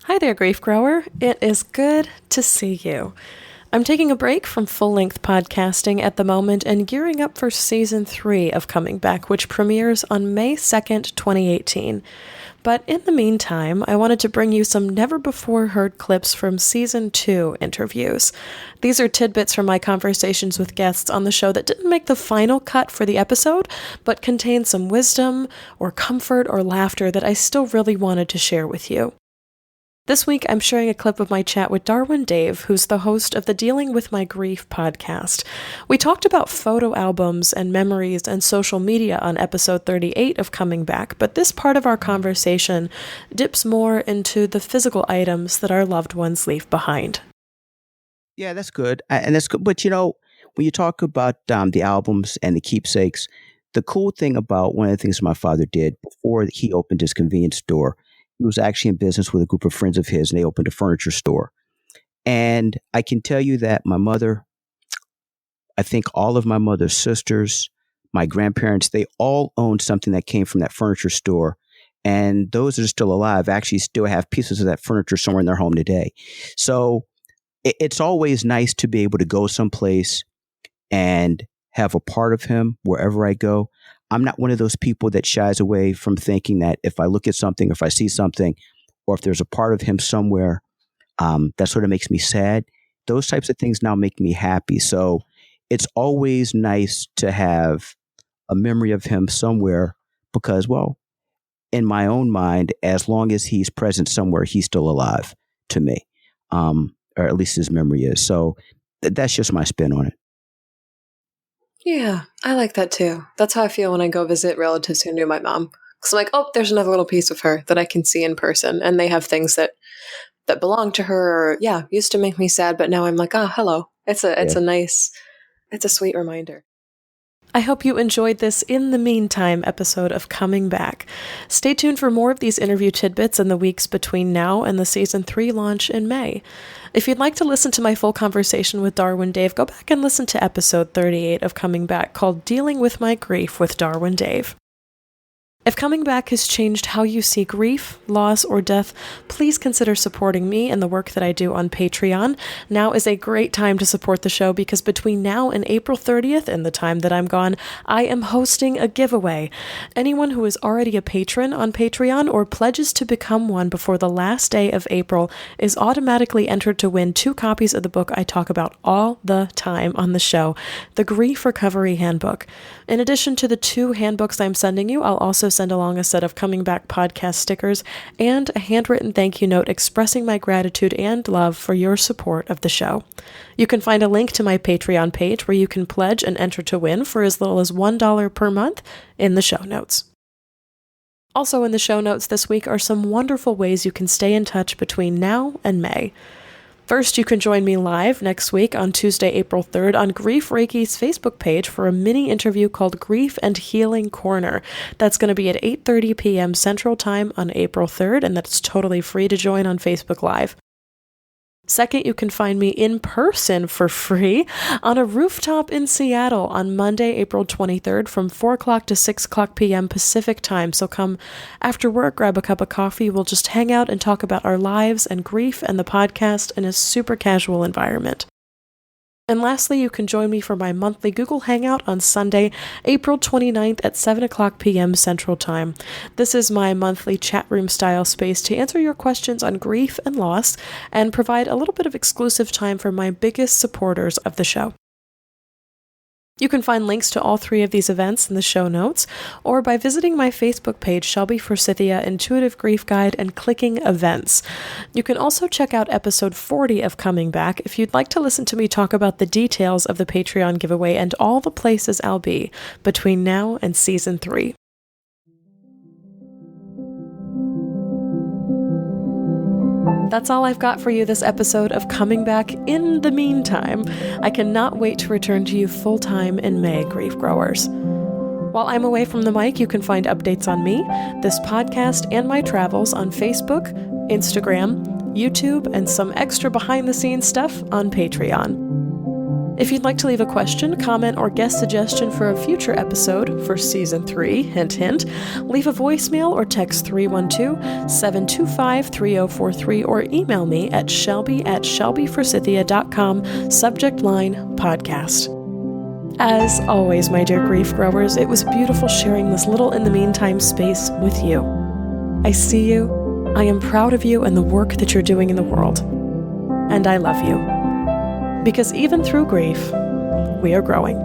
Hi there, grief grower. It is good to see you. I'm taking a break from full-length podcasting at the moment and gearing up for Season 3 of Coming Back, which premieres on May 2nd, 2018. But in the meantime, I wanted to bring you some never-before-heard clips from Season 2 interviews. These are tidbits from my conversations with guests on the show that didn't make the final cut for the episode, but contain some wisdom or comfort or laughter that I still really wanted to share with you. This week, I'm sharing a clip of my chat with Darwyn Dave, who's the host of the Dealing with My Grief podcast. We talked about photo albums and memories and social media on episode 38 of Coming Back, but this part of our conversation dips more into the physical items that our loved ones leave behind. Yeah, that's good. And that's good. But, when you talk about the albums and the keepsakes, the cool thing about one of the things my father did before he opened his convenience store, he was actually in business with a group of friends of his, and they opened a furniture store. And I can tell you that my mother, I think all of my mother's sisters, my grandparents, they all owned something that came from that furniture store. And those that are still alive actually still have pieces of that furniture somewhere in their home today. So it's always nice to be able to go someplace and have a part of him wherever I go. I'm not one of those people that shies away from thinking that if I look at something, if I see something, or if there's a part of him somewhere that sort of makes me sad, those types of things now make me happy. So it's always nice to have a memory of him somewhere because, well, in my own mind, as long as he's present somewhere, he's still alive to me, or at least his memory is. So that's just my spin on it. Yeah, I like that too. That's how I feel when I go visit relatives who knew my mom. Because I'm like, oh, there's another little piece of her that I can see in person. And they have things that belong to her or, used to make me sad, but now I'm like, hello. It's a sweet reminder. I hope you enjoyed this In the Meantime episode of Coming Back. Stay tuned for more of these interview tidbits in the weeks between now and the Season 3 launch in May. If you'd like to listen to my full conversation with Darwyn Dave, go back and listen to episode 38 of Coming Back called Dealing with My Grief with Darwyn Dave. If Coming Back has changed how you see grief, loss, or death, please consider supporting me and the work that I do on Patreon. Now is a great time to support the show because between now and April 30th and the time that I'm gone, I am hosting a giveaway. Anyone who is already a patron on Patreon or pledges to become one before the last day of April is automatically entered to win 2 copies of the book I talk about all the time on the show, the Grief Recovery Handbook. In addition to the 2 handbooks I'm sending you, I'll also send along a set of Coming Back podcast stickers and a handwritten thank you note expressing my gratitude and love for your support of the show. You can find a link to my Patreon page where you can pledge and enter to win for as little as $1 per month in the show notes. Also in the show notes this week are some wonderful ways you can stay in touch between now and May. First, you can join me live next week on Tuesday, April 3rd on Grief Reiki's Facebook page for a mini interview called Grief and Healing Corner. That's going to be at 8:30 p.m. Central Time on April 3rd, and that's totally free to join on Facebook Live. Second, you can find me in person for free on a rooftop in Seattle on Monday, April 23rd from 4 o'clock to 6 o'clock p.m. Pacific time. So come after work, grab a cup of coffee. We'll just hang out and talk about our lives and grief and the podcast in a super casual environment. And lastly, you can join me for my monthly Google Hangout on Sunday, April 29th at 7 o'clock p.m. Central Time. This is my monthly chat room style space to answer your questions on grief and loss and provide a little bit of exclusive time for my biggest supporters of the show. You can find links to all 3 of these events in the show notes, or by visiting my Facebook page, Shelby Forsythia Intuitive Grief Guide, and clicking Events. You can also check out episode 40 of Coming Back if you'd like to listen to me talk about the details of the Patreon giveaway and all the places I'll be between now and Season 3. That's all I've got for you this episode of Coming Back. In the meantime, I cannot wait to return to you full-time in May, grief growers. While I'm away from the mic, you can find updates on me, this podcast, and my travels on Facebook, Instagram, YouTube, and some extra behind-the-scenes stuff on Patreon. If you'd like to leave a question, comment, or guest suggestion for a future episode for Season 3, hint hint, leave a voicemail or text 312-725-3043 or email me at shelby@shelbyforsythia.com, subject line podcast. As always, my dear grief growers, it was beautiful sharing this little in the meantime space with you. I see you, I am proud of you and the work that you're doing in the world. And I love you. Because even through grief, we are growing.